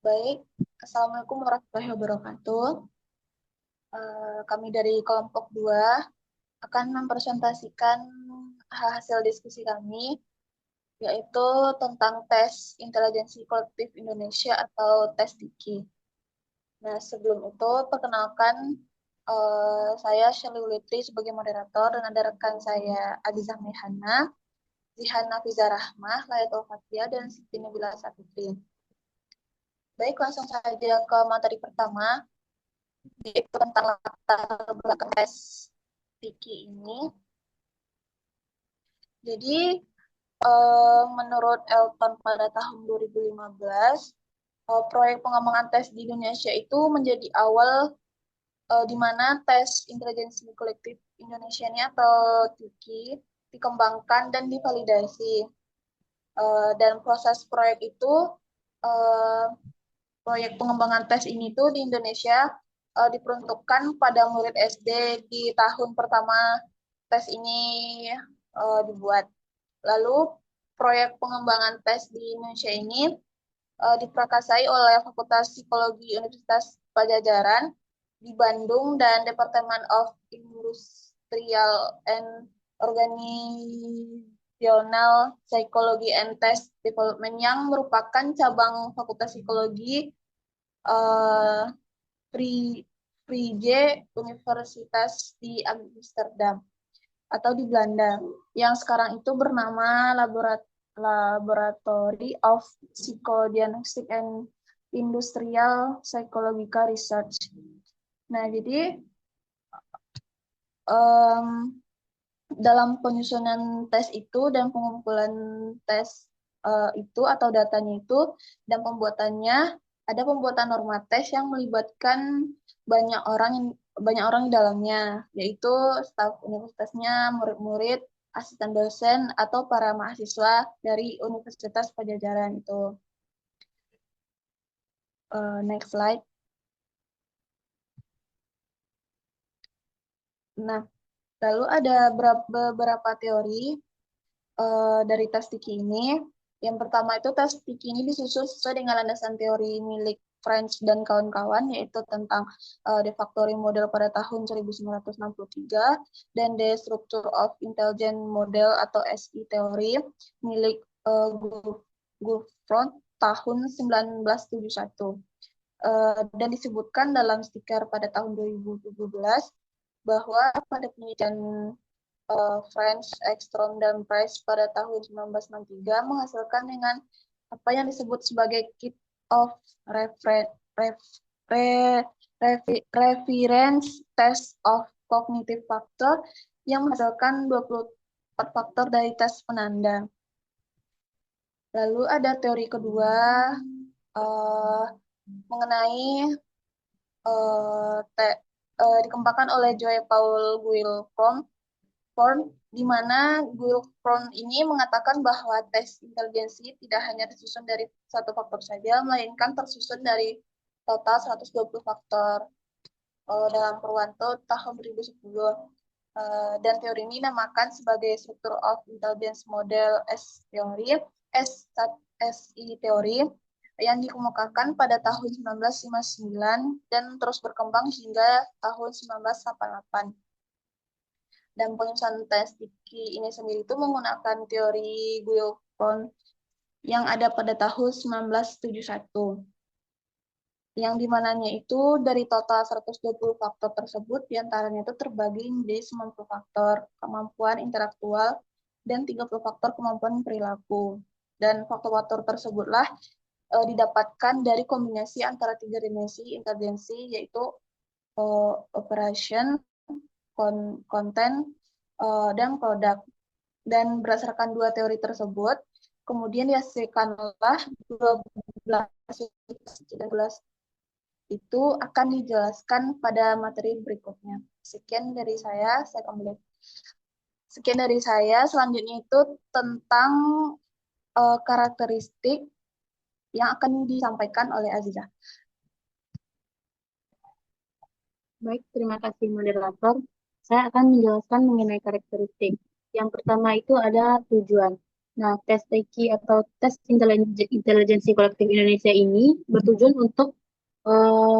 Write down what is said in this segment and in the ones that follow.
Baik, Assalamualaikum warahmatullahi wabarakatuh. Kami dari kelompok 2 akan mempresentasikan hasil diskusi kami, yaitu tentang tes intelijensi kolektif Indonesia atau tes TIKI. Nah, sebelum itu, perkenalkan saya Shelly Wulitri sebagai moderator dan ada rekan saya Adizah Mehana, Zihana Fiza Rahmah, Layatul Fathia, dan Siti Nabila Sapitri. Baik, langsung saja ke materi pertama, yaitu tentang latar belakang tes TIKI ini. Jadi, menurut Elton pada tahun 2015, proyek pengembangan tes di Indonesia itu menjadi awal di mana tes intelijensi kolektif Indonesia ini atau TIKI dikembangkan dan divalidasi. Dan proses proyek itu, uh, proyek pengembangan tes ini tuh di Indonesia diperuntukkan pada murid SD di tahun pertama tes ini dibuat. Lalu proyek pengembangan tes di Indonesia ini diprakarsai oleh Fakultas Psikologi Universitas Padjadjaran di Bandung dan Department of Industrial and Organizational Psychology and Test Development yang merupakan cabang Fakultas Psikologi uh, Vrije Universitas di Amsterdam atau di Belanda, yang sekarang itu bernama Laboratory of Psychodiagnostic and Industrial Psychological Research. Nah, jadi dalam penyusunan tes itu dan pengumpulan tes itu atau datanya itu dan pembuatannya, ada pembuatan norma tes yang melibatkan banyak orang di dalamnya, yaitu staf universitasnya, murid-murid, asisten dosen, atau para mahasiswa dari Universitas Padjadjaran itu. Next slide. Nah, lalu ada beberapa teori dari tes TIKI ini. Yang pertama itu tes TIKI ini disusun sesuai dengan landasan teori milik French dan kawan-kawan, yaitu tentang de factori model pada tahun 1963 dan The Structure of Intelligent Model atau SI teori milik Gouffron tahun 1971. Dan disebutkan dalam stiker pada tahun 2017 bahwa pada penelitian French, Ekstrom, dan Price pada tahun 1963 menghasilkan dengan apa yang disebut sebagai kit of reference test of cognitive factor yang menghasilkan 24 faktor dari tes penanda. Lalu ada teori kedua mengenai dikembangkan oleh Joy Paul Guilford, di mana Guilford ini mengatakan bahwa tes intelijensi tidak hanya tersusun dari satu faktor saja, melainkan tersusun dari total 120 faktor dalam Purwanto tahun 2010. Dan teori ini dinamakan sebagai Structure of Intelligence Model SI teori, yang dikemukakan pada tahun 1959 dan terus berkembang hingga tahun 1988. Dan penyusunan tes TIKI ini sendiri itu menggunakan teori Guilford yang ada pada tahun 1971. Yang dimananya itu dari total 120 faktor tersebut, diantaranya itu terbagi menjadi 90 faktor kemampuan intelektual dan 30 faktor kemampuan perilaku. Dan faktor-faktor tersebutlah didapatkan dari kombinasi antara 3 dimensi intelijensi, yaitu operation, konten, dan produk. Dan berdasarkan 2 teori tersebut, kemudian dihasilkanlah 12 itu akan dijelaskan pada materi berikutnya. Sekian dari saya kembali. Sekian dari saya, selanjutnya itu tentang karakteristik yang akan disampaikan oleh Azizah. Baik, terima kasih moderator. Saya akan menjelaskan mengenai karakteristik. Yang pertama itu ada tujuan. Nah, tes TEKI atau tes intelijensi kolektif Indonesia ini bertujuan untuk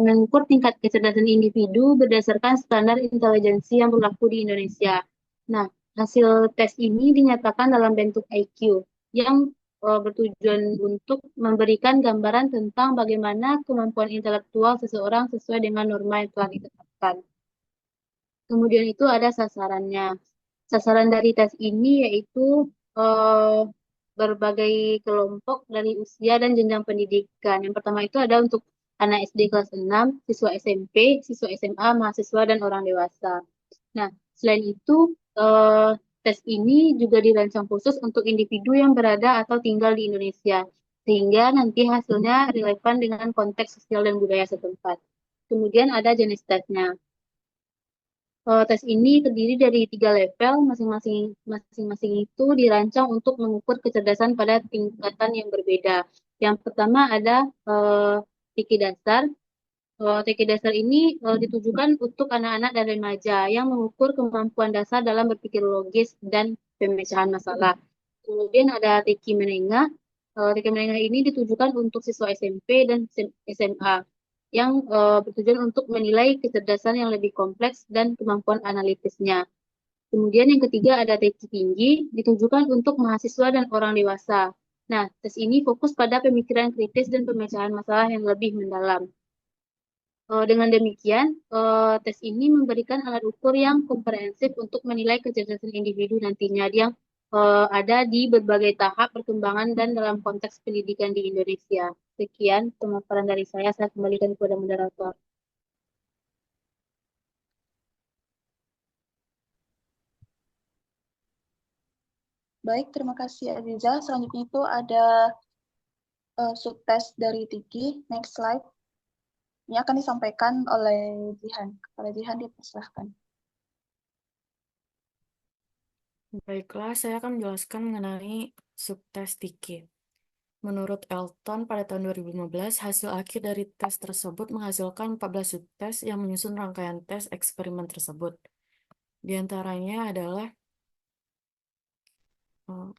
mengukur tingkat kecerdasan individu berdasarkan standar intelijensi yang berlaku di Indonesia. Nah, hasil tes ini dinyatakan dalam bentuk IQ yang bertujuan untuk memberikan gambaran tentang bagaimana kemampuan intelektual seseorang sesuai dengan norma yang telah ditetapkan. Kemudian itu ada sasarannya. Sasaran dari tes ini yaitu eh, berbagai kelompok dari usia dan jenjang pendidikan. Yang pertama itu ada untuk anak SD kelas 6, siswa SMP, siswa SMA, mahasiswa, dan orang dewasa. Nah, selain itu, tes ini juga dirancang khusus untuk individu yang berada atau tinggal di Indonesia, sehingga nanti hasilnya relevan dengan konteks sosial dan budaya setempat. Kemudian ada jenis tesnya. Tes ini terdiri dari 3 level, masing-masing itu dirancang untuk mengukur kecerdasan pada tingkatan yang berbeda. Yang pertama ada TIKI dasar. TIKI dasar ini ditujukan untuk anak-anak dan remaja yang mengukur kemampuan dasar dalam berpikir logis dan pemecahan masalah. Kemudian ada TIKI menengah. TIKI menengah ini ditujukan untuk siswa SMP dan SMA yang bertujuan untuk menilai kecerdasan yang lebih kompleks dan kemampuan analitisnya. Kemudian yang ketiga ada TIKI tinggi, ditujukan untuk mahasiswa dan orang dewasa. Nah, tes ini fokus pada pemikiran kritis dan pemecahan masalah yang lebih mendalam. Dengan demikian, tes ini memberikan alat ukur yang komprehensif untuk menilai kecerdasan individu nantinya yang ada di berbagai tahap perkembangan dan dalam konteks pendidikan di Indonesia. Sekian pemaparan dari saya kembalikan kepada moderator. Baik, terima kasih Aziza. Selanjutnya itu ada subtes dari Tiki. Next slide. Ini akan disampaikan oleh Jihan. Kepada Jihan dipersilahkan. Baiklah, saya akan menjelaskan mengenai subtes TIKI. Menurut Elton, pada tahun 2015, hasil akhir dari tes tersebut menghasilkan 14 subtes yang menyusun rangkaian tes eksperimen tersebut. Di antaranya adalah eh,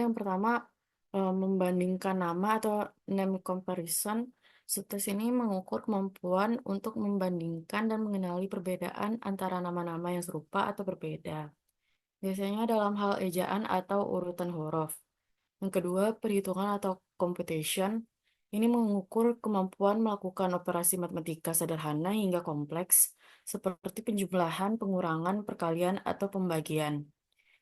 yang pertama, membandingkan nama atau name comparison. Subtes ini mengukur kemampuan untuk membandingkan dan mengenali perbedaan antara nama-nama yang serupa atau berbeda, biasanya dalam hal ejaan atau urutan huruf. Yang kedua, perhitungan atau computation. Ini mengukur kemampuan melakukan operasi matematika sederhana hingga kompleks, seperti penjumlahan, pengurangan, perkalian, atau pembagian.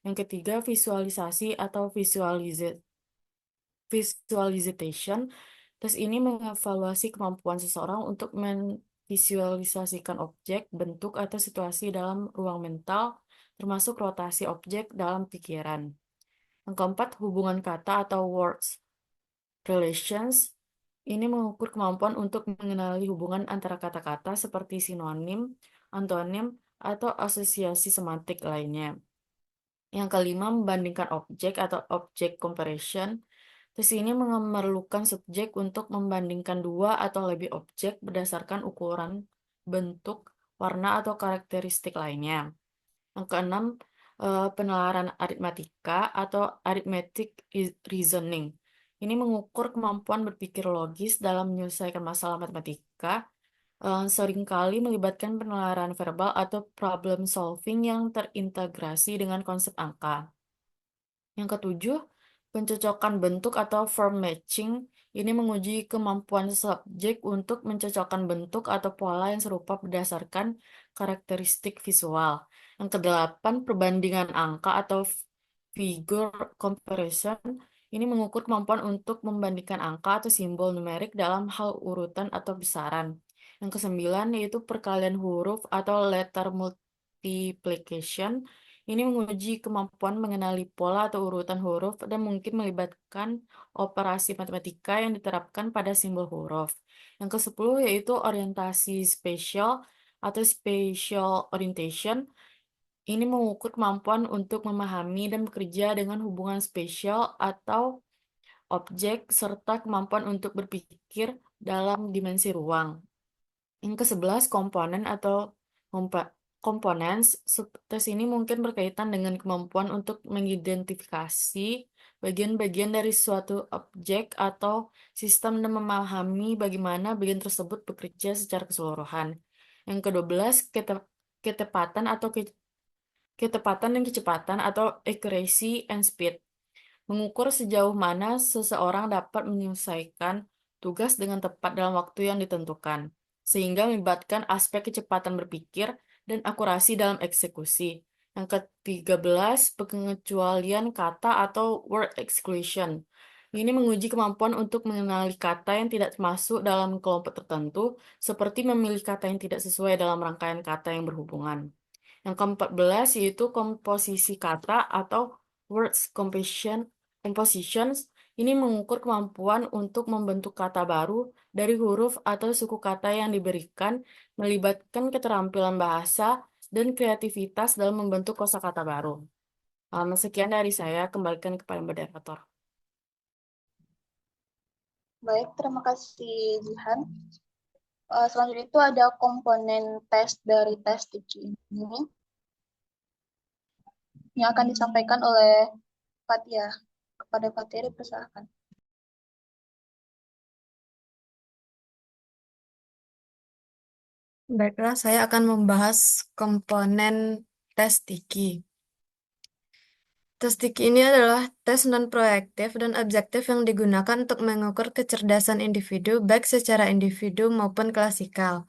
Yang ketiga, visualisasi atau visualization. Tes ini mengevaluasi kemampuan seseorang untuk memvisualisasikan objek, bentuk, atau situasi dalam ruang mental, termasuk rotasi objek dalam pikiran. Yang keempat, hubungan kata atau words relations. Ini mengukur kemampuan untuk mengenali hubungan antara kata-kata seperti sinonim, antonim, atau asosiasi semantik lainnya. Yang kelima, membandingkan objek atau object comparison. Tes ini memerlukan subjek untuk membandingkan dua atau lebih objek berdasarkan ukuran, bentuk, warna, atau karakteristik lainnya. Yang keenam, penalaran aritmatika atau arithmetic reasoning. Ini mengukur kemampuan berpikir logis dalam menyelesaikan masalah matematika, seringkali melibatkan penalaran verbal atau problem solving yang terintegrasi dengan konsep angka. Yang ketujuh, pencocokan bentuk atau form matching. Ini menguji kemampuan subjek untuk mencocokkan bentuk atau pola yang serupa berdasarkan karakteristik visual. Yang kedelapan, perbandingan angka atau figure comparison. Ini mengukur kemampuan untuk membandingkan angka atau simbol numerik dalam hal urutan atau besaran. Yang kesembilan yaitu perkalian huruf atau letter multiplication. Ini menguji kemampuan mengenali pola atau urutan huruf dan mungkin melibatkan operasi matematika yang diterapkan pada simbol huruf. Yang ke-10 yaitu orientasi spesial atau spatial orientation. Ini mengukur kemampuan untuk memahami dan bekerja dengan hubungan spesial atau objek serta kemampuan untuk berpikir dalam dimensi ruang. Yang ke-11, komponen atau komponen. Subtes ini mungkin berkaitan dengan kemampuan untuk mengidentifikasi bagian-bagian dari suatu objek atau sistem dan memahami bagaimana bagian tersebut bekerja secara keseluruhan. Yang ke-12, ketepatan atau ketepatan dan kecepatan atau accuracy and speed. Mengukur sejauh mana seseorang dapat menyelesaikan tugas dengan tepat dalam waktu yang ditentukan, sehingga melibatkan aspek kecepatan berpikir dan akurasi dalam eksekusi. Yang ke-13, pengecualian kata atau word exclusion. Ini menguji kemampuan untuk mengenali kata yang tidak masuk dalam kelompok tertentu, seperti memilih kata yang tidak sesuai dalam rangkaian kata yang berhubungan. Yang ke-14 yaitu komposisi kata atau words compositions. Ini mengukur kemampuan untuk membentuk kata baru dari huruf atau suku kata yang diberikan, melibatkan keterampilan bahasa dan kreativitas dalam membentuk kosakata baru. Sekian dari saya, kembalikan kepada moderator. Baik, terima kasih Jihan. Selanjutnya itu ada komponen tes dari tes Tiki ini yang akan disampaikan oleh Fatia. Kepada Fatia dipersilakan. Baiklah, saya akan membahas komponen tes Tiki. Tes Tiki ini adalah tes non-proaktif dan objektif yang digunakan untuk mengukur kecerdasan individu, baik secara individu maupun klasikal.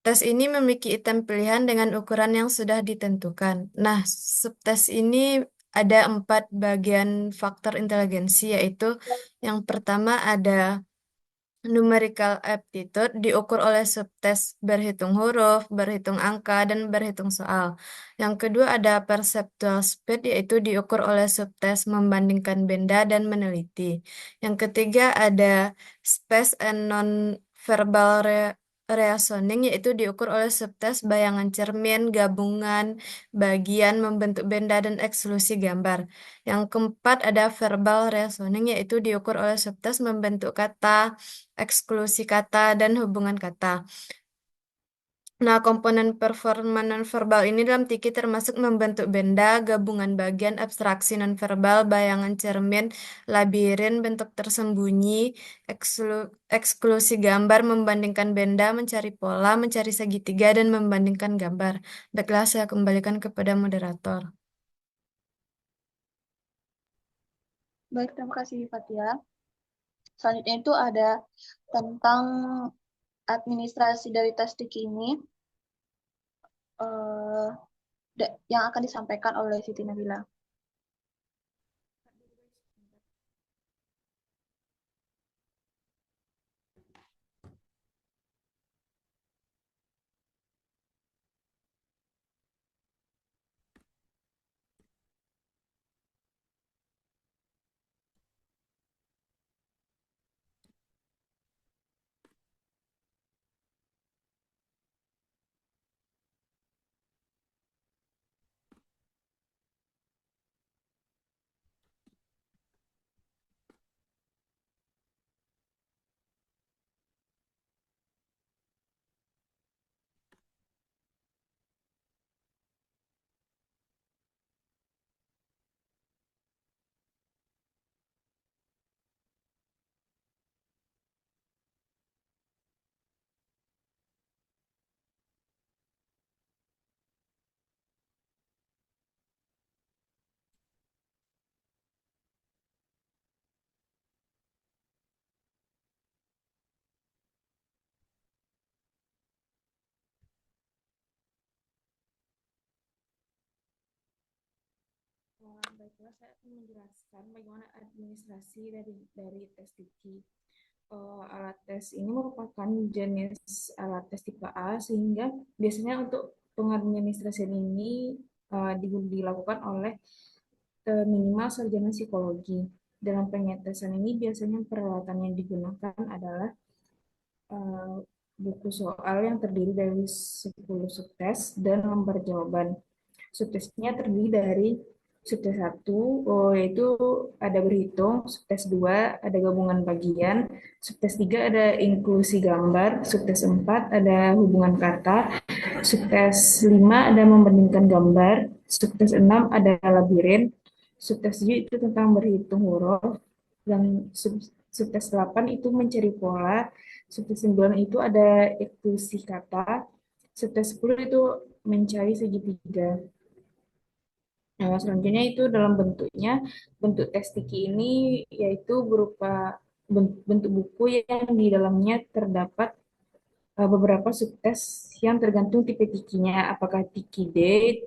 Tes ini memiliki item pilihan dengan ukuran yang sudah ditentukan. Nah, subtes ini ada 4 bagian faktor inteligensi, yaitu yang pertama ada numerical aptitude diukur oleh subtes berhitung huruf, berhitung angka, dan berhitung soal. Yang kedua ada perceptual speed, yaitu diukur oleh subtes membandingkan benda dan meneliti. Yang ketiga ada space and non-verbal reasoning, yaitu diukur oleh subtes bayangan cermin, gabungan, bagian, membentuk benda, dan eksklusi gambar. Yang keempat ada verbal reasoning, yaitu diukur oleh subtes membentuk kata, eksklusi kata, dan hubungan kata. Nah, komponen performa nonverbal ini dalam Tiki termasuk membentuk benda, gabungan bagian, abstraksi nonverbal, bayangan cermin, labirin, bentuk tersembunyi, eksklusi gambar, membandingkan benda, mencari pola, mencari segitiga, dan membandingkan gambar. Baiklah, saya kembalikan kepada moderator. Baik, terima kasih Fatia. Selanjutnya itu ada tentang administrasi dari tes Tiki ini yang akan disampaikan oleh Siti Nabila. Baiklah, saya akan menjelaskan bagaimana administrasi dari tes Tiki. Alat tes ini merupakan jenis alat tes tipe A, sehingga biasanya untuk pengadministrasian ini dilakukan oleh minimal sarjana psikologi. Dalam pengetesan ini biasanya peralatan yang digunakan adalah buku soal yang terdiri dari 10 subtes dan lembar jawaban. Subtesnya terdiri dari Subtes 1 yaitu ada berhitung, subtes 2 ada gabungan bagian, subtes 3 ada inklusi gambar, subtes 4 ada hubungan kata, subtes 5 ada membandingkan gambar, subtes 6 ada labirin, subtes 7 itu tentang berhitung huruf, dan subtes 8 itu mencari pola, subtes 9 itu ada inklusi kata, subtes 10 itu mencari segitiga. Nah, selanjutnya itu dalam bentuk tes Tiki ini yaitu berupa bentuk buku yang di dalamnya terdapat beberapa subtes yang tergantung tipe tikinya, apakah tiki D,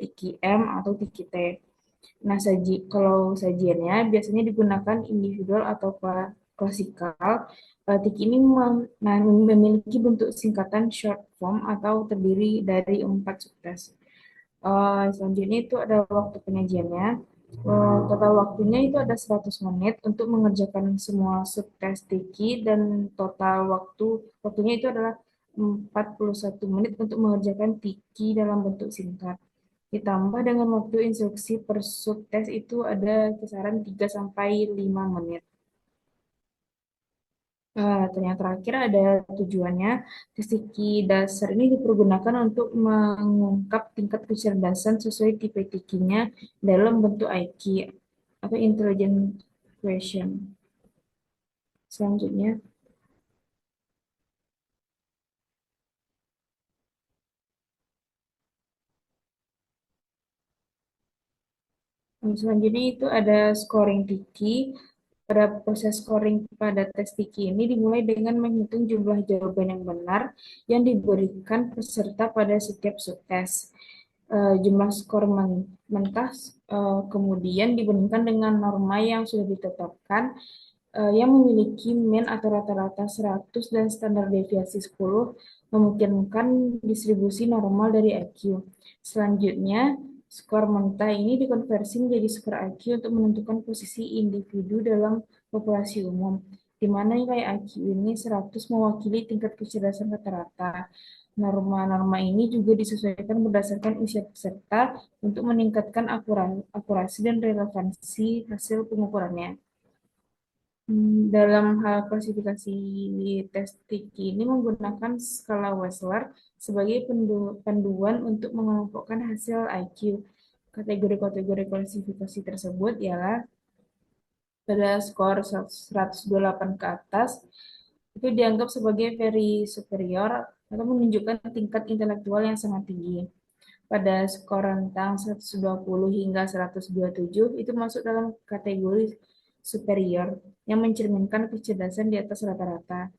tiki M, atau tiki T. Nah, kalau sajiannya biasanya digunakan individual atau klasikal. Tiki ini memiliki bentuk singkatan short form atau terdiri dari 4 subtes. Selanjutnya itu ada waktu penyajiannya. Total waktunya itu ada 100 menit untuk mengerjakan semua subtes Tiki dan total waktunya itu adalah 41 menit untuk mengerjakan Tiki dalam bentuk singkat. Ditambah dengan waktu instruksi per subtes itu ada kisaran 3 sampai 5 menit. Yang terakhir ada tujuannya. Fisiki dasar ini dipergunakan untuk mengungkap tingkat kecerdasan sesuai tipe tikinya dalam bentuk IQ atau intelligent question. Selanjutnya, itu ada scoring tiki. Pada proses scoring pada tes Tiki ini dimulai dengan menghitung jumlah jawaban yang benar yang diberikan peserta pada setiap subtes. Jumlah skor mentah kemudian dibandingkan dengan norma yang sudah ditetapkan yang memiliki mean atau rata-rata 100 dan standar deviasi 10 memungkinkan distribusi normal dari IQ. Selanjutnya, skor mentah ini dikonversi menjadi skor IQ untuk menentukan posisi individu dalam populasi umum, di mana nilai IQ ini 100 mewakili tingkat kecerdasan rata-rata. Norma-norma ini juga disesuaikan berdasarkan usia peserta untuk meningkatkan akurasi dan relevansi hasil pengukurannya. Dalam hal klasifikasi tes Tiki ini menggunakan skala Wechsler sebagai panduan untuk mengelompokkan hasil IQ. Kategori-kategori klasifikasi tersebut ialah pada skor 128 ke atas itu dianggap sebagai very superior atau menunjukkan tingkat intelektual yang sangat tinggi. Pada skor rentang 120 hingga 127 itu masuk dalam kategori superior yang mencerminkan kecerdasan di atas rata-rata.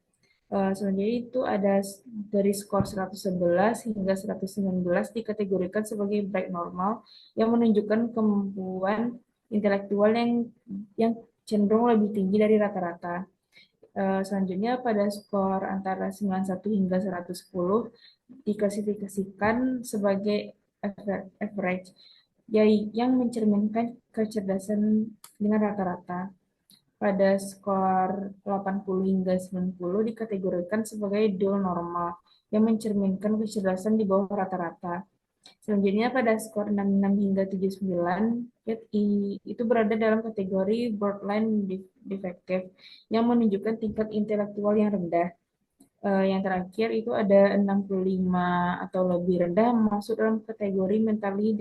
Selanjutnya itu ada dari skor 111 hingga 119 dikategorikan sebagai bright normal yang menunjukkan kemampuan intelektual yang cenderung lebih tinggi dari rata-rata. Selanjutnya pada skor antara 91 hingga 110 diklasifikasikan sebagai average yang mencerminkan kecerdasan dengan rata-rata. Pada skor 80 hingga 90 dikategorikan sebagai dual normal yang mencerminkan kecerdasan di bawah rata-rata. Selanjutnya pada skor 66 hingga 79 itu berada dalam kategori borderline defective yang menunjukkan tingkat intelektual yang rendah. Yang terakhir itu ada 65 atau lebih rendah masuk dalam kategori mentally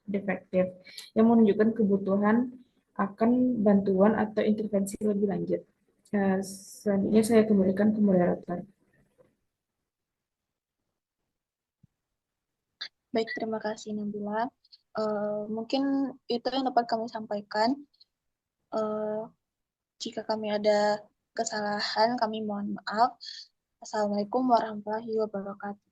defective yang menunjukkan kebutuhan akan bantuan atau intervensi lebih lanjut. Selanjutnya saya kembalikan ke moderator. Baik, terima kasih Nabila. Mungkin itu yang dapat kami sampaikan. Jika kami ada kesalahan, kami mohon maaf. Assalamualaikum warahmatullahi wabarakatuh.